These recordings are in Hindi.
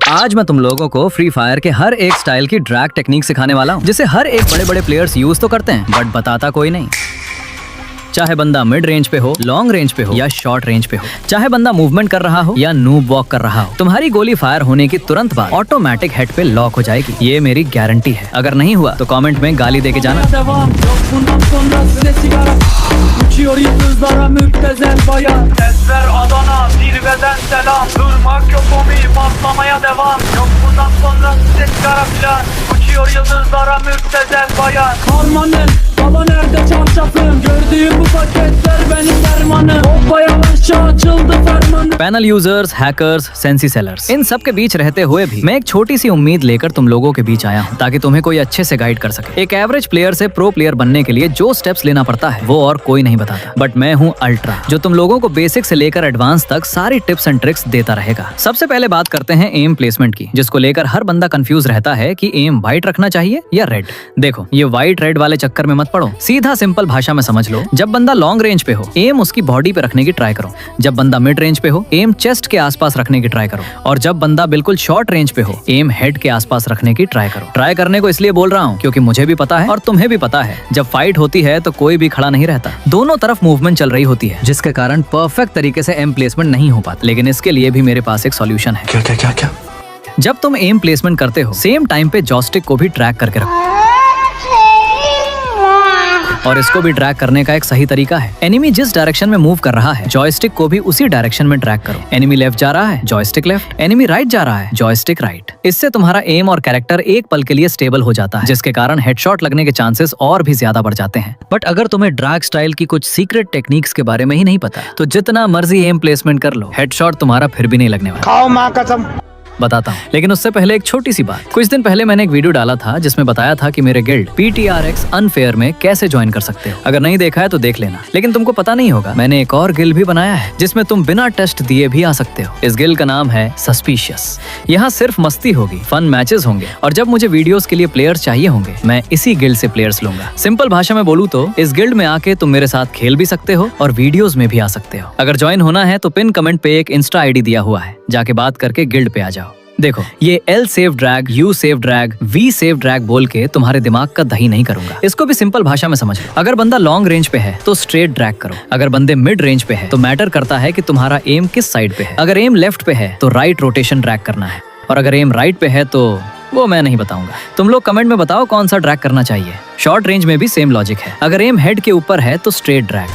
आज मैं तुम लोगों को फ्री फायर के हर एक स्टाइल की ड्रैग टेक्निक सिखाने वाला हूँ, जिसे हर एक बड़े बड़े प्लेयर्स यूज तो करते हैं बट बताता कोई नहीं। चाहे बंदा मिड रेंज पे हो, लॉन्ग रेंज पे हो या शॉर्ट रेंज पे हो, चाहे बंदा मूवमेंट कर रहा हो या नूब वॉक कर रहा हो, तुम्हारी गोली फायर होने की तुरंत बाद ऑटोमेटिक हेड पे लॉक हो जाएगी। ये मेरी गारंटी है। अगर नहीं हुआ तो कमेंट में गाली देके जाना। Uçuyor yıldızlara müptezel bayan. Sesler Adana, zirveden selam. Durmak yok homi, patlamaya devam. Yok bundan sonra size sigara filan. Uçuyor yıldızlara müptezel bayan. Harmanın, baba nerede çarşafım? Gördüğüm bu paketler benim dermanım. Hoppa yavaşça açıldı fermanım. Panel users, hackers, सेंसी सेलर्स, इन सब के बीच रहते हुए भी मैं एक छोटी सी उम्मीद लेकर तुम लोगों के बीच आया हूँ, ताकि तुम्हें कोई अच्छे से गाइड कर सके। एक एवरेज प्लेयर से प्रो प्लेयर बनने के लिए जो स्टेप्स लेना पड़ता है वो और कोई नहीं बताता, बट मैं हूँ अल्ट्रा, जो तुम लोगों को बेसिक से लेकर एडवांस तक सारी टिप्स एंड ट्रिक्स देता रहेगा। सबसे पहले बात करते हैं एम प्लेसमेंट की, जिसको लेकर हर बंदा कंफ्यूज रहता है कि एम व्हाइट रखना चाहिए या रेड। देखो, ये व्हाइट रेड वाले चक्कर में मत पड़ो, सीधा सिंपल भाषा में समझ लो। जब बंदा लॉन्ग रेंज पे हो, एम उसकी बॉडी पे रखने की ट्राई करो। जब बंदा मिड रेंज पे हो, एम चेस्ट के आसपास रखने की ट्राई करो। और जब बंदा बिल्कुल शॉर्ट रेंज पे हो, एम हेड के आसपास रखने की ट्राई करो। ट्राई करने को इसलिए बोल रहा हूँ क्योंकि मुझे भी पता है और तुम्हें भी पता है, जब फाइट होती है तो कोई भी खड़ा नहीं रहता, दोनों तरफ मूवमेंट चल रही होती है, जिसके कारण परफेक्ट तरीके से एम प्लेसमेंट नहीं हो पाता। लेकिन इसके लिए भी मेरे पास एक सॉल्यूशन है। क्या? जब तुम एम प्लेसमेंट करते हो, सेम टाइम पे जॉयस्टिक को भी ट्रैक करके रखो। और इसको भी ट्रैक करने का एक सही तरीका है। एनिमी जिस डायरेक्शन में मूव कर रहा है, जॉयस्टिक को भी उसी डायरेक्शन में ट्रैक करो। एनिमी लेफ्ट जा रहा है, जॉयस्टिक लेफ्ट। एनिमी राइट जा रहा है, जॉयस्टिक राइट। इससे तुम्हारा एम और कैरेक्टर एक पल के लिए स्टेबल हो जाता है, जिसके कारण हेडशॉट लगने के चांसेस और भी ज्यादा बढ़ जाते हैं। बट अगर तुम्हें ड्रैग स्टाइल की कुछ सीक्रेट टेक्निक्स के बारे में ही नहीं पता, तो जितना मर्जी एम प्लेसमेंट कर लो, हेडशॉट तुम्हारा फिर भी नहीं लगने वाला। खाओ माँ कसम। बताता हूँ, लेकिन उससे पहले एक छोटी सी बात। कुछ दिन पहले मैंने एक वीडियो डाला था जिसमें बताया था कि मेरे गिल्ड PTRX अनफेयर में कैसे ज्वाइन कर सकते हो। अगर नहीं देखा है तो देख लेना। लेकिन तुमको पता नहीं होगा, मैंने एक और गिल्ड भी बनाया है जिसमें तुम बिना टेस्ट दिए भी आ सकते हो। इस गिल्ड का नाम है सस्पिशियस। यहाँ सिर्फ मस्ती होगी, फन मैचेस होंगे, और जब मुझे वीडियोस के लिए प्लेयर्स चाहिए होंगे, मैं इसी गिल्ड से प्लेयर्स लूंगा। सिंपल भाषा में बोलूँ तो इस गिल्ड में आके तुम मेरे साथ खेल भी सकते हो और वीडियोस में भी आ सकते हो। अगर ज्वाइन होना है तो पिन कमेंट पे एक इंस्टा ID दिया हुआ है, जाके बात करके गिल्ड पे आ जाओ। देखो, ये L save drag, U save drag, V save drag बोल के तुम्हारे दिमाग का दही नहीं करूंगा। इसको भी सिंपल भाषा में समझ लो। अगर बंदा लॉन्ग रेंज पे है तो स्ट्रेट ड्रैग करो। अगर बंदे मिड रेंज पे है तो मैटर करता है कि तुम्हारा एम किस साइड पे है। अगर एम लेफ्ट पे है तो राइट रोटेशन ड्रैग करना है, और अगर एम राइट पे है तो वो मैं नहीं बताऊंगा। तुम लोग कमेंट में बताओ कौन सा ड्रैग करना चाहिए। शॉर्ट रेंज में भी सेम लॉजिक है। अगर एम हेड के ऊपर है तो स्ट्रेट ड्रैग,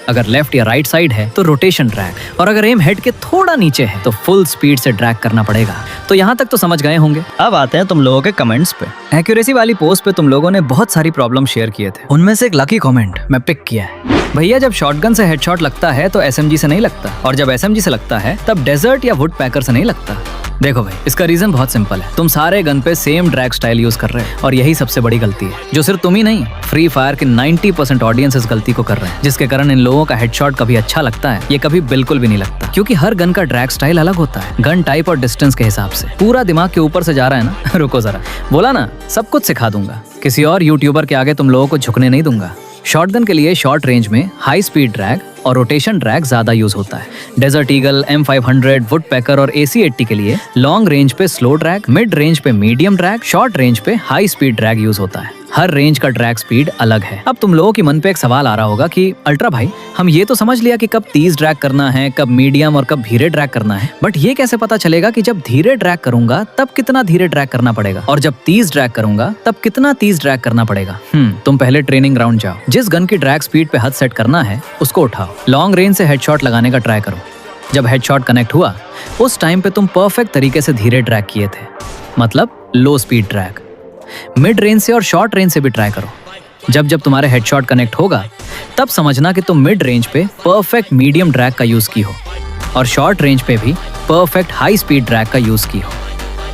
अगर लेफ्ट या राइट साइड है तो रोटेशन ड्रैग, और अगर एम हेड के थोड़ा नीचे है तो फुल स्पीड से ड्रैग करना पड़ेगा। तो यहाँ तक तो समझ गए होंगे। अब आते हैं तुम लोगों के कमेंट्स पे। एक्यूरेसी वाली पोस्ट पे तुम लोगों ने बहुत सारी प्रॉब्लम शेयर किए थे, उनमें से एक लकी कमेंट मैं पिक किया है। भैया, जब शॉटगन से हेडशॉट लगता है तो SMG से नहीं लगता, और जब SMG से लगता है तब डेजर्ट या वुड पैकर से नहीं लगता। देखो भाई, इसका रीजन बहुत सिंपल है। तुम सारे गन पे सेम ड्रैग स्टाइल यूज कर रहे हो, और यही सबसे बड़ी गलती है, जो सिर्फ तुम ही नहीं, फ्री फायर के 90% ऑडियंस इस गलती को कर रहे हैं, जिसके कारण इन लोगों का हेडशॉट कभी अच्छा लगता है, ये कभी बिल्कुल भी नहीं लगता। क्योंकि हर गन का ड्रैग स्टाइल अलग होता है, गन टाइप और डिस्टेंस के हिसाब से। पूरा दिमाग के ऊपर से जा रहा है ना? रुको जरा, बोला ना सब कुछ सिखा दूंगा। किसी और यूट्यूबर के आगे तुम लोगों को झुकने नहीं दूंगा। शॉटगन के लिए शॉर्ट रेंज में हाई स्पीड ड्रैग और रोटेशन ड्रैग ज्यादा यूज होता है। डेजर्ट ईगल, M500, वुड पैकर और AC80 के लिए लॉन्ग रेंज पे स्लो ड्रैग, मिड रेंज पे मीडियम ड्रैग, शॉर्ट रेंज पे हाई स्पीड ड्रैग यूज होता है। हर रेंज का ड्रैग स्पीड अलग है। अब तुम लोगों के मन पे एक सवाल आ रहा होगा कि अल्ट्रा भाई, हम ये तो समझ लिया कि कब तेज ड्रैग करना है, कब मीडियम और कब धीरे ड्रैग करना है, बट ये कैसे पता चलेगा कि जब धीरे ड्रैग करूंगा तब कितना धीरे ड्रैग करना पड़ेगा, और जब तेज ड्रैग करूंगा तब कितना तेज ड्रैग करना पड़ेगा? तुम पहले ट्रेनिंग ग्राउंड जाओ, जिस गन की ड्रैग स्पीड पे हद सेट करना है उसको उठाओ, लॉन्ग रेंज से हेडशॉट लगाने का ट्राई करो। जब हेडशॉट कनेक्ट हुआ उस टाइम पे तुम परफेक्ट तरीके से धीरे ड्रैग किए थे, मतलब लो स्पीड ड्रैग। मिड रेंज से और शॉर्ट रेंज से भी ट्राई करो। जब तुम्हारे हेडशॉट कनेक्ट होगा तब समझना कि तुम मिड रेंज पे परफेक्ट मीडियम ड्रैग का यूज की हो, और शॉर्ट रेंज पे भी परफेक्ट हाई स्पीड ड्रैग का यूज की हो।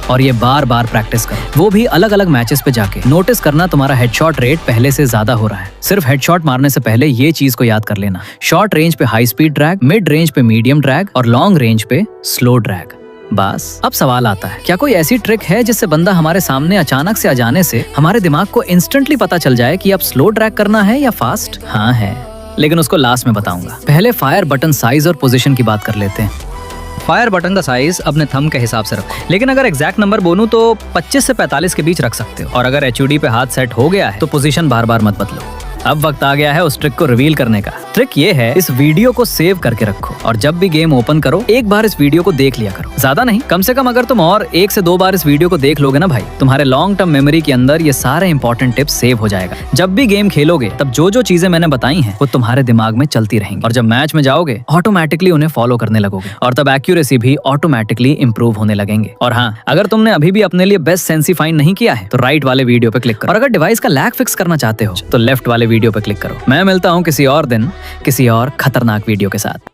और ये बार बार प्रैक्टिस करो, वो भी अलग अलग मैचेस पे जाके। नोटिस करना तुम्हारा हेडशॉट रेट पहले से ज्यादा हो रहा है। सिर्फ हेडशॉट मारने से पहले ये चीज को याद कर लेना, शॉर्ट रेंज पे high speed drag, mid range पे मीडियम ड्रैग और लॉन्ग रेंज पे स्लो ड्रैग। बस। अब सवाल आता है, क्या कोई ऐसी ट्रिक है जिससे बंदा हमारे सामने अचानक से आ जाने से हमारे दिमाग को इंस्टेंटली पता चल जाए कि अब स्लो ड्रैग करना है या फास्ट? हाँ है, लेकिन उसको लास्ट में बताऊंगा। पहले फायर बटन साइज और पोजीशन की बात कर लेते हैं। फायर बटन का साइज अपने थंब के हिसाब से रखो, लेकिन अगर एग्जैक्ट नंबर बोलूं तो 25 से 45 के बीच रख सकते हो। और अगर HUD पे हाथ सेट हो गया है तो पोजीशन बार बार मत बदलो। अब वक्त आ गया है उस ट्रिक को रिवील करने का। ट्रिक ये है, इस वीडियो को सेव करके रखो और जब भी गेम ओपन करो एक बार इस वीडियो को देख लिया करो। ज्यादा नहीं, कम से कम अगर तुम और 1 से 2 बार इस वीडियो को देख लोगे ना भाई, तुम्हारे लॉन्ग टर्म मेमोरी के अंदर ये सारे इंपॉर्टेंट टिप्स सेव हो जाएगा। जब भी गेम खेलोगे तब जो जो चीजें मैंने बताई हैं वो तुम्हारे दिमाग में चलती रहेंगी और जब मैच में जाओगे ऑटोमेटिकली उन्हें फॉलो करने लगोगे और तब एक्यूरेसी भी ऑटोमेटिकली इंप्रूव होने लगेंगे। और हाँ, अगर तुमने अभी भी अपने लिए बेस्ट सेंसी फाइंड नहीं किया है तो राइट वाले वीडियो पे क्लिक करो और अगर डिवाइस का लैग फिक्स करना चाहते हो तो लेफ्ट वाले वीडियो पे क्लिक करो। मैं मिलता हूँ किसी और दिन किसी और खतरनाक वीडियो के साथ।